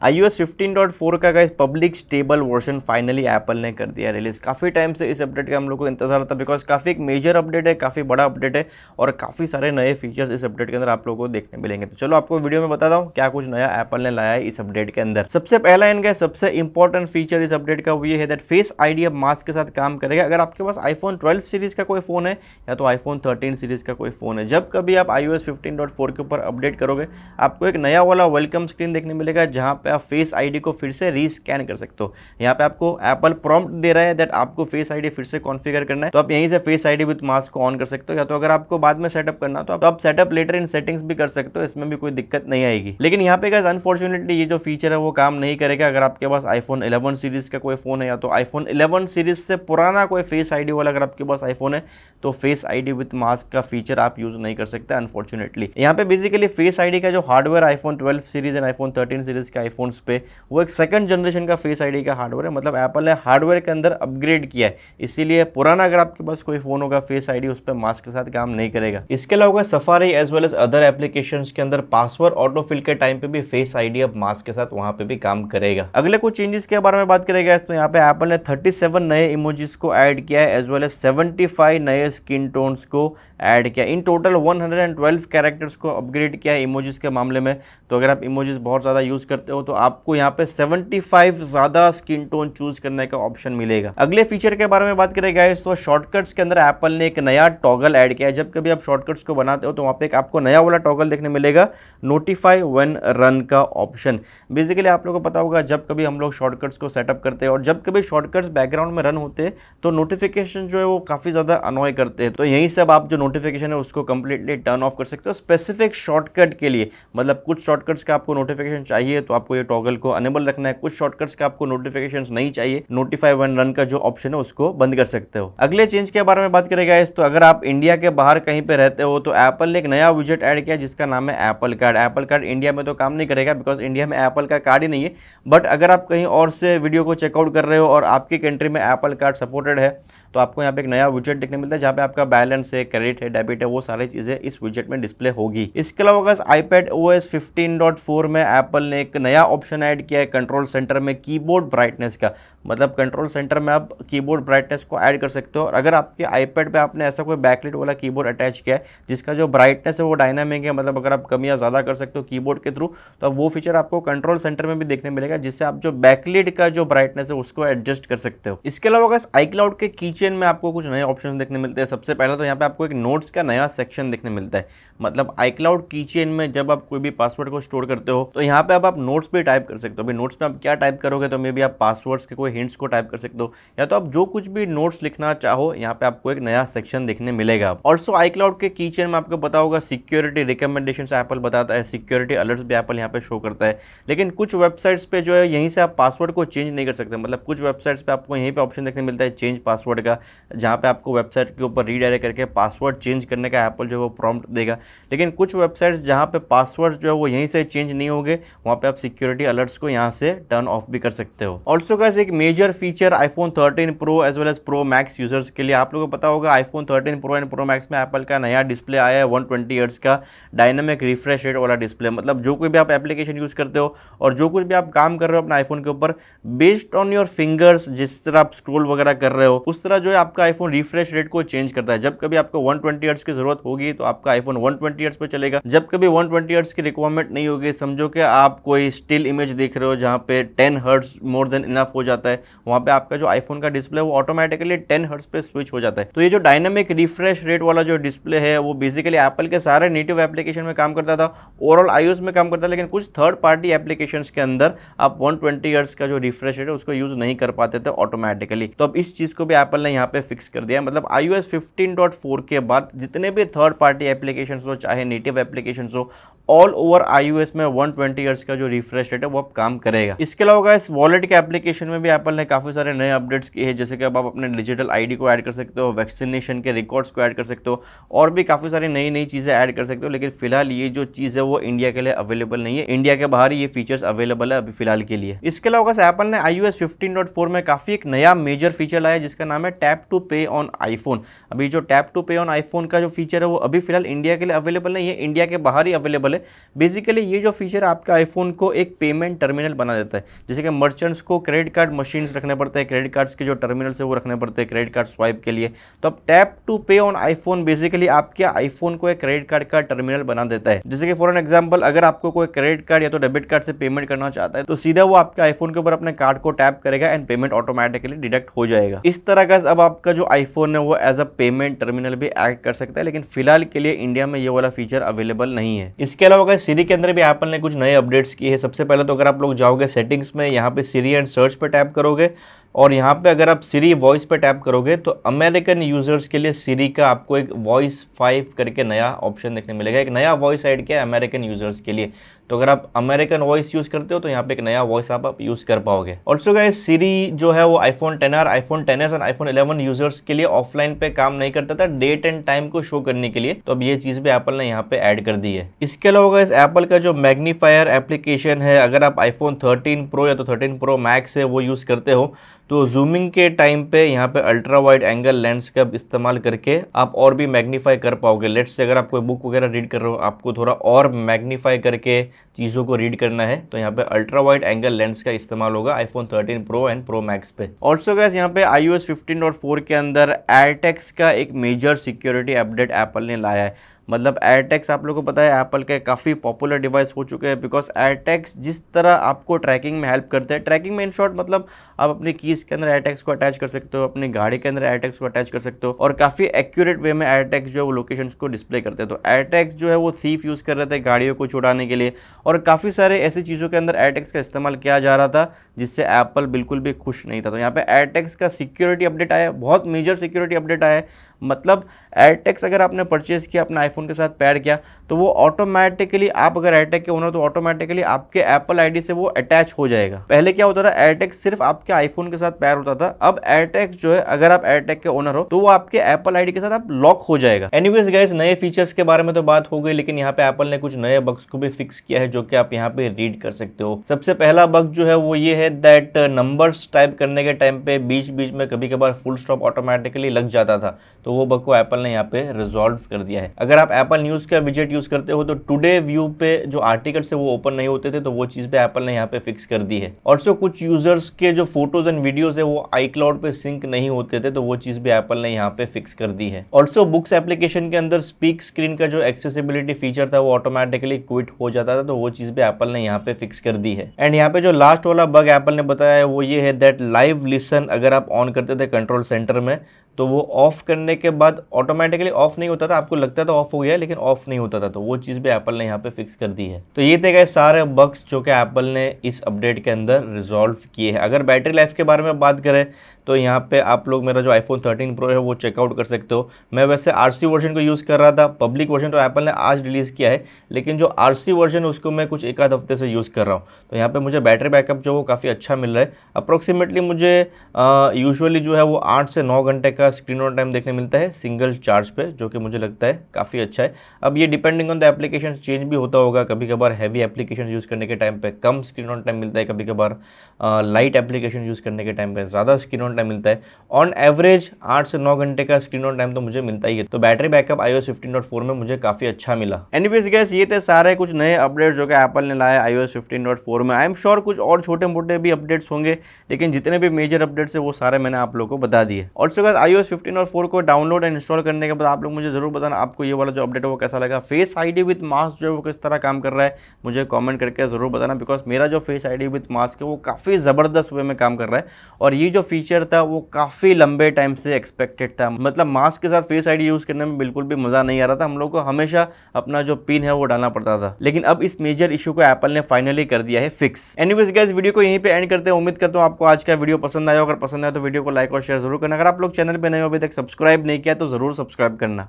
iOS 15.4 का guys public stable version finally Apple ने कर दिया रिलीज। काफ़ी टाइम से इस अपडेट का हम लोग को इंतजार था, बिकॉज काफ़ी एक मेजर अपडेट है, काफ़ी बड़ा अपडेट है और काफ़ी सारे नए फीचर्स इस अपडेट के अंदर आप लोगों को देखने मिलेंगे। तो चलो आपको वीडियो में बताता हूँ क्या कुछ नया एप्पल ने लाया है इस अपडेट के अंदर। सबसे पहला इनका सबसे इंपॉर्टेंट फीचर इस अपडेट का वो ये है दैट फेस आईडी अब मास्क के साथ काम करेगा। अगर आपके पास आईफोन 12 सीरीज का कोई फोन है या तो आईफोन 13 सीरीज का कोई फोन है, जब कभी आप iOS 15.4 के ऊपर अपडेट करोगे आपको एक नया वाला वेलकम स्क्रीन देखने मिलेगा, जहां पे आप फेस आईडी को फिर से रीस्कैन कर सकते हो। यहाँ पे आपको एप्पल प्रॉम्प्ट दे रहा है दैट आपको फेस आईडी फिर से कॉन्फ़िगर करना है, तो आप यहीं से फेस आईडी विद मास्क को ऑन कर सकते हो, या तो अगर आपको बाद में सेटअप करना तो आप सेटअप लेटर इन सेटिंग्स भी कर सकते हो, इसमें भी कोई दिक्कत नहीं आएगी। लेकिन यहाँ पे गाइस अनफॉर्चुनेटली ये जो फीचर है वो काम नहीं करेगा अगर आपके पास आईफोन 11 सीरीज का कोई फोन है या तो आईफोन 11 सीरीज से पुराना कोई फेस आईडी वाला अगर आपके पास आईफोन है तो फेस आईडी विद मास्क का फीचर आप यूज नहीं कर सकते अनफॉर्चुनेटली। यहाँ पे बेसिकली फेस आईडी का जो hardware iPhone 12 series and iPhone 13 series के आईफोन्स पे वो एक सेकंड जनरेशन का फेस आईडी का हार्डवेयर है, मतलब एप्पल ने हार्डवेयर के अंदर अपग्रेड किया है, इसीलिए पुराना अगर आपके पास कोई फोन होगा फेस आईडी उस पर मास्क के साथ काम नहीं करेगा। इसके अलावा Safari as well as other applications के अंदर पासवर्ड ऑटोफिल के टाइम पे भी फेस आईडी अब मास्क के साथ वहां पे भी काम करेगा। अगले कुछ चेंजेस के बारे में बात करेगा तो यहाँ पे एप्पल ने 37 नए इमोजीज को ऐड किया है एज वेल एज 75 नए स्किन टोन्स को ऐड किया। इन टोटल 112 कैरेक्टर्स को अपग्रेड किया है इमोजीज के मामले में। तो अगर आप इमोजीज बहुत ज़्यादा यूज करते हो तो आपको यहाँ पे 75 ज़्यादा स्किन टोन चूज करने का ऑप्शन मिलेगा। अगले फीचर के बारे में बात करेगा तो शॉर्टकट्स के अंदर एप्पल ने एक नया टॉगल ऐड किया है। जब कभी आप शॉर्टकट्स को बनाते हो तो वहाँ पे एक आपको नया वाला टॉगल देखने मिलेगा, नोटिफाई व्हेन रन का ऑप्शन। बेसिकली आप लोगों को पता होगा जब कभी हम लोग शॉर्टकट्स को सेटअप करते हैं और जब कभी शॉर्टकट्स बैकग्राउंड में रन होते हैं तो नोटिफिकेशन जो है वो काफ़ी ज़्यादा अनॉय करते हैं, तो यहीं से अब आप जो नोटिफिकेशन है उसको कंप्लीटली टर्न ऑफ कर सकते हो स्पेसिफिक शॉर्टकट के लिए। मतलब कुछ शॉर्टकट्स का आपको नोटिफिकेशन चाहिए तो आपको ये टॉगल को अनेबल रखना है, कुछ शॉर्टकट्स का आपको नोटिफिकेशन नहीं चाहिए, नोटिफाई व्हेन रन का जो ऑप्शन है उसको बंद कर सकते हो। अगले चेंज के बारे में बात करेगा तो अगर आप इंडिया के बाहर कहीं पे रहते हो तो एप्पल ने एक नया विजेट ऐड किया जिसका नाम है Apple card. Apple card India में तो काम नहीं करेगा बिकॉज इंडिया में एप्पल का कार्ड ही नहीं है, बट अगर आप कहीं और से वीडियो को चेकआउट कर रहे हो और आपकी कंट्री में एप्पल कार्ड सपोर्टेड है तो आपको यहाँ पे एक नया विजेट देखने मिलता है जहाँ पे आपका बैलेंस है, क्रेडिट है, डेबिट है, वो सारी चीज़ें इस विजेट में डिस्प्ले होगी। इसके अलावा iPad OS 15.4 में एप्पल ने एक नया ऑप्शन ऐड किया है कंट्रोल सेंटर में कीबोर्ड ब्राइटनेस का। मतलब कंट्रोल सेंटर में आप कीबोर्ड ब्राइटनेस को ऐड कर सकते हो और अगर आपके आईपैड पे आपने ऐसा कोई बैकलिट वाला कीबोर्ड अटैच किया है जिसका जो ब्राइटनेस है वो डायनामिक है, मतलब अगर आप कम या ज़्यादा कर सकते हो कीबोर्ड के थ्रू, तो अब वो फीचर आपको कंट्रोल सेंटर में भी देखने मिलेगा जिससे आप जो बैकलिट का जो ब्राइटनेस है उसको एडजस्ट कर सकते हो। इसके अलावा iCloud के कीचेन में आपको कुछ नए ऑप्शन देखने मिलते हैं। सबसे पहले तो यहाँ पे आपको एक नोट्स का नया सेक्शन देखने मिलता है। मतलब iCloud कीचेन में जब आप कोई भी पासवर्ड को स्टोर करते हो तो यहाँ पे अब आप नोट्स पे टाइप कर सकते हो। भाई नोट्स पे आप क्या टाइप करोगे तो मे बी आप पासवर्ड्स के कोई हिंट्स को टाइप कर सकते हो या तो आप जो कुछ भी नोट्स लिखना चाहो यहाँ पे आपको एक नया सेक्शन देखने मिलेगा। ऑल्सो iCloud के कीचेन में आपको पता होगा सिक्योरिटी रिकमेंडेशन एप्पल बताता है, सिक्योरिटी अलर्ट्स भी एप्पल यहाँ पे शो करता है, लेकिन कुछ वेबसाइट्स पे जो है यहीं से आप पासवर्ड को चेंज नहीं कर सकते। मतलब कुछ वेबसाइट्स पे आपको यहीं पे ऑप्शन देखने मिलता है चेंज पासवर्ड का, जहाँ पे आपको वेबसाइट के ऊपर रीडायरेक्ट करके पासवर्ड चेंज करने का एप्पल जो है वो प्रॉम्प्ट देगा। लेकिन कुछ वेबसाइट्स जहाँ पे पासवर्ड जो है वो यहीं से चेंज नहीं होंगे वहाँ पे आप सिक्योरिटी अलर्ट्स को यहाँ से टर्न ऑफ भी कर सकते हो। ऑल्सो गाइस एक major feature iPhone 13 pro as well as pro max users के लिए, आप लोगों को पता होगा iPhone 13 pro and pro max में एप्पल का नया डिस्प्ले आया है 120 हर्ट्ज का डायनामिक रिफ्रेश रेट वाला डिस्प्ले। मतलब जो कोई भी आप एप्लीकेशन यूज करते हो और जो कुछ भी आप काम कर रहे हो अपने आईफोन के ऊपर, बेस्ड ऑन योर फिंगर्स जिस तरह आप स्क्रॉल वगैरह कर रहे हो उस तरह जो है आपका आईफोन रिफ्रेश रेट को चेंज करता है। जब कभी आपको 120 हर्ट्ज की जरूरत होगी तो आपका आईफोन 120 हर्ट्ज पे चलेगा, जब कभी 120 हर्ट्ज की रिक्वायरमेंट नहीं होगी, समझो कि आप कोई स्टिल इमेज देख रहे हो जहाँ पे 10 हर्ट्ज मोर देन इनफ हो जाता है, वहाँ पे आपका जो आईफोन का डिस्प्ले वो ऑटोमेटिकली 10 हर्ट्ज पे स्विच हो जाता है। तो ये जो डायनामिक रिफ्रेश रेट वाला जो डिस्प्ले है वो बेसिकली एप्पल के सारे नेटिव एप्लीकेशन में काम करता था, ओवरऑल iOS में काम करता है, लेकिन कुछ थर्ड पार्टी एप्लीकेशंस के अंदर आप 120 हर्ट्ज का जो रिफ्रेश रेट है उसको यूज नहीं कर पाते थे ऑटोमेटिकली। तो अब इस चीज को भी एप्पल ने यहाँ पे फिक्स कर दिया है। मतलब iOS 15.4 के बाद जितने भी थर्ड पार्टी एप्लीकेशंस हो चाहे नेटिव एप्लीकेशंस हो, ऑल ओवर iOS में 120 हर्ट्ज का जो रिफ्रेश रेट है वो अब काम करेगा। इसके अलावा इस वॉलेट के एप्लीकेशन में भी एप्पल ने काफी सारे नए अपडेट्स किए हैं, जैसे कि अब आप अपने डिजिटल आईडी को ऐड कर सकते हो, वैक्सीनेशन के रिकॉर्ड्स को ऐड कर सकते हो और भी काफी सारी नई नई चीजें ऐड कर सकते हो। लेकिन फिलहाल ये जो चीज है वो इंडिया के लिए अवेलेबल नहीं है, इंडिया के बाहर ये फीचर्स अवेलेबल है अभी फिलहाल के लिए। इसके अलावा एप्पल ने iOS 15.4 में काफी एक नया मेजर फीचर लाया जिसका नाम है टैप टू पे ऑन आईफोन। अभी जो टैप टू पे ऑन आईफोन का जो फीचर है वो अभी फिलहाल इंडिया के लिए अवेलेबल नहीं है, इंडिया के बाहर ही अवेलेबल है। वाले। बेसिकली ये जो फीचर आपके आईफोन को एक पेमेंट टर्मिनल बना देता है, जैसे कि मर्चेंट्स को क्रेडिट कार्ड मशीन्स रखने पड़ते हैं, क्रेडिट कार्ड्स के जो टर्मिनल्स है वो रखने पड़ते हैं क्रेडिट कार्ड स्वाइप के लिए। तो अब टैप टू पे ऑन आईफोन बेसिकली आपके आईफोन को एक क्रेडिट कार्ड का टर्मिनल बना देता है। जैसे कि फॉर एन एग्जांपल, अगर आपको कोई क्रेडिट कार्ड या तो डेबिट कार्ड से पेमेंट करना चाहता है तो सीधा वो आपके आईफोन के ऊपर अपने कार्ड को टैप करेगा एंड पेमेंट ऑटोमेटिकली डिडक्ट हो जाएगा। इस तरह का अब आपका जो आईफोन है वो एज अ पेमेंट टर्मिनल भी एक्ट कर सकता है, लेकिन फिलहाल के लिए इंडिया में ये वाला फीचर अवेलेबल नहीं है। इसके अलावा सीरी के अंदर भी एप्पल ने कुछ नए अपडेट्स किए हैं। सबसे पहले तो अगर आप लोग जाओगे सेटिंग्स में, यहाँ पे सीरी एंड सर्च पे टैप करोगे और यहाँ पे अगर आप सीरी वॉइस पे टैप करोगे तो अमेरिकन यूजर्स के लिए सीरी का आपको एक वॉइस 5 करके नया ऑप्शन देखने मिलेगा। एक नया वॉइस ऐड किया है अमेरिकन यूजर्स के लिए। तो अगर आप अमेरिकन वॉइस यूज़ करते हो तो यहाँ पे एक नया वॉइस आप यूज़ कर पाओगे। ऑल्सो गाइस सीरी जो है वो आईफोन 10R, आईफोन 10s और आईफोन 11 यूजर्स के लिए ऑफलाइन पे काम नहीं करता था डेट एंड टाइम को शो करने के लिए, तो अब ये चीज़ भी एप्पल ने यहाँ पे ऐड कर दी है। इसके अलावा गाइस एप्पल का जो मैग्नीफायर एप्लीकेशन है, अगर आप आईफोन 13 प्रो या तो 13 प्रो मैक्स है वो यूज़ करते हो तो जूमिंग के टाइम पे यहाँ पे अल्ट्रा वाइड एंगल लेंस का इस्तेमाल करके आप और भी मैग्नीफाई कर पाओगे। लेट्स से अगर आप कोई बुक वगैरह रीड कर रहे हो, आपको थोड़ा और मैग्नीफाई करके चीज़ों को रीड करना है तो यहाँ पे अल्ट्रा वाइड एंगल लेंस का इस्तेमाल होगा iPhone 13 pro and pro max पे। ऑल्सो गाइस यहाँ पे iOS 15.4 के अंदर एयरटैग्स का एक मेजर सिक्योरिटी अपडेट एप्पल ने लाया है। मतलब एयरटैग्स आप लोगों को पता है एप्पल के काफ़ी पॉपुलर डिवाइस हो चुके हैं, बिकॉज एयरटैग्स जिस तरह आपको ट्रैकिंग में हेल्प करते हैं, ट्रैकिंग में इन शॉर्ट मतलब आप अपनी कीज़ के अंदर एयरटैग्स को अटैच कर सकते हो, अपनी गाड़ी के अंदर एयरटैग्स को अटैच कर सकते हो और काफ़ी एक्यूरेट वे में एयरटैग्स जो है वो लोकेशंस को डिस्प्ले करते हैं। तो एयरटैग्स जो है वो थीफ यूज़ कर रहे थे गाड़ियों को छुड़ाने के लिए और काफ़ी सारे ऐसी चीज़ों के अंदर एयरटैग्स का इस्तेमाल किया जा रहा था जिससे एप्पल बिल्कुल भी खुश नहीं था। तो यहाँ पे एयरटैग्स का सिक्योरिटी अपडेट आया, बहुत मेजर सिक्योरिटी अपडेट आया है। मतलब एयरटैग्स अगर आपने परचेज किया, अपने आईफोन के साथ पेयर किया, तो वो ऑटोमेटिकली, आप अगर एयरटैग के ओनर तो ऑटोमेटिकली आपके एप्पल आईडी से वो अटैच हो जाएगा। पहले क्या होता था, एयरटैग सिर्फ आपके आईफोन के साथ पेयर होता था, अब एयरटैग जो है अगर आप एयरटैग के ओनर हो तो वो आपके एप्पल आईडी के साथ आप लॉक हो जाएगा। एनीवेज गाइस, नए फीचर्स के बारे में तो बात हो गई, लेकिन यहाँ पे एप्पल ने कुछ नए बग्स को भी फिक्स किया है जो कि आप यहाँ पे रीड कर सकते हो। सबसे पहला बग जो है वो ये है दैट नंबर्स टाइप करने के टाइम पे बीच बीच में कभी कभार फुल स्टॉप ऑटोमेटिकली लग जाता था, तो वो बग को एप्पल ने यहाँ पे रिजॉल्व कर दिया है। अगर आप एप्पल न्यूज़ का विजेट यूज करते हो तो टुडे व्यू पे जो आर्टिकल्स है वो ओपन नहीं होते थे, तो वो चीज़ पे एप्पल ने यहाँ पे फिक्स कर दी है। ऑल्सो कुछ यूजर्स के जो फोटोज एंड वीडियोज है वो iCloud पे सिंक नहीं होते थे, तो वो चीज़ भी एप्पल ने यहाँ पे फिक्स कर दी है। ऑल्सो बुक्स एप्लीकेशन के अंदर स्पीक स्क्रीन का जो एक्सेसिबिलिटी फीचर था वो ऑटोमेटिकली क्विट हो जाता था, तो वो चीज़ भी एप्पल ने यहाँ पे फिक्स कर दी है। एंड यहाँ पे जो लास्ट वाला बग एप्पल ने बताया है वो ये है दैट लाइव लिसन अगर आप ऑन करते थे कंट्रोल सेंटर में तो वो ऑफ करने के बाद ऑटोमेटिकली ऑफ नहीं होता था, आपको लगता था ऑफ हो गया लेकिन ऑफ नहीं होता था, तो वो चीज़ भी एप्पल ने यहाँ पे फिक्स कर दी है। तो ये थे गाइस सारे बग्स जो कि एप्पल ने इस अपडेट के अंदर रिजॉल्व किए हैं। अगर बैटरी लाइफ के बारे में बात करें तो यहाँ पे आप लोग मेरा जो आईफोन 13 प्रो है वो चेकआउट कर सकते हो। मैं वैसे RC वर्जन को यूज़ कर रहा था, पब्लिक वर्जन तो एप्पल ने आज रिलीज़ किया है, लेकिन जो RC वर्जन है उसको मैं कुछ एक आध हफ्ते से यूज़ कर रहा हूँ। तो यहाँ पे मुझे बैटरी बैकअप जो वो काफ़ी अच्छा मिल रहा है। अप्रोक्सीमेटली मुझे यूजुअली जो है वो 8 से 9 घंटे का स्क्रीन ऑन टाइम देखने मिलता है सिंगल चार्ज पे, जो कि मुझे लगता है काफ़ी अच्छा है। अब ये depending on the application change भी होता होगा, कभी कभार हैवी एप्लीकेशन यूज़ करने के टाइम पे कम स्क्रीन ऑन टाइम मिलता है, कभी कभार लाइट एप्लीकेशन यूज़ करने के टाइम पे ज़्यादा स्क्रीन ऑन टाइम मिलता है। ऑन एवरेज 8 से 9 घंटे का स्क्रीन ऑन टाइम तो मुझे मिलता ही है। तो बैटरी बैकअप iOS 15.4 में मुझे काफ़ी अच्छा मिला। एनीवेज गाइस, ये थे सारे कुछ नए अपडेट जो कि एप्पल ने लाया iOS 15.4 में। आई एम श्योर कुछ और छोटे मोटे भी अपडेट्स होंगे, लेकिन जितने भी मेजर अपडेट्स है वो सारे मैंने आप लोगों को बता दिए। ऑल्सो गाइस, iOS 15.4 को डाउनलोड एंड इंस्टॉल करने के बाद आप लोग मुझे जरूर बताना आपको ये वाला जो अपडेट है वो कैसा लगा। फेस आईडी विद मास्क जो है वो किस तरह काम कर रहा है मुझे कमेंट करके जरूर बताना, बिकॉज मेरा जो फेस आईडी विद मास्क है वो काफ़ी ज़बरदस्त वे में काम कर रहा है और ये जो फीचर था वो काफ़ी लंबे टाइम से एक्सपेक्टेड था। मतलब मास्क के साथ फेस आईडी यूज़ करने में बिल्कुल भी मज़ा नहीं आ रहा था, हम लोग को हमेशा अपना जो पिन है वो डालना पड़ता था, लेकिन अब इस मेजर इशू को एप्पल ने फाइनली कर दिया है फिक्स। एनीवेज गाइस, वीडियो को यहीं पे एंड करते हैं। उम्मीद करता हूँ आपको आज का वीडियो पसंद आया। अगर पसंद आया तो वीडियो को लाइक और शेयर जरूर करना। अगर आप लोग चैनल पे नए हो अभी तक सब्सक्राइब नहीं किया तो जरूर सब्सक्राइब करना।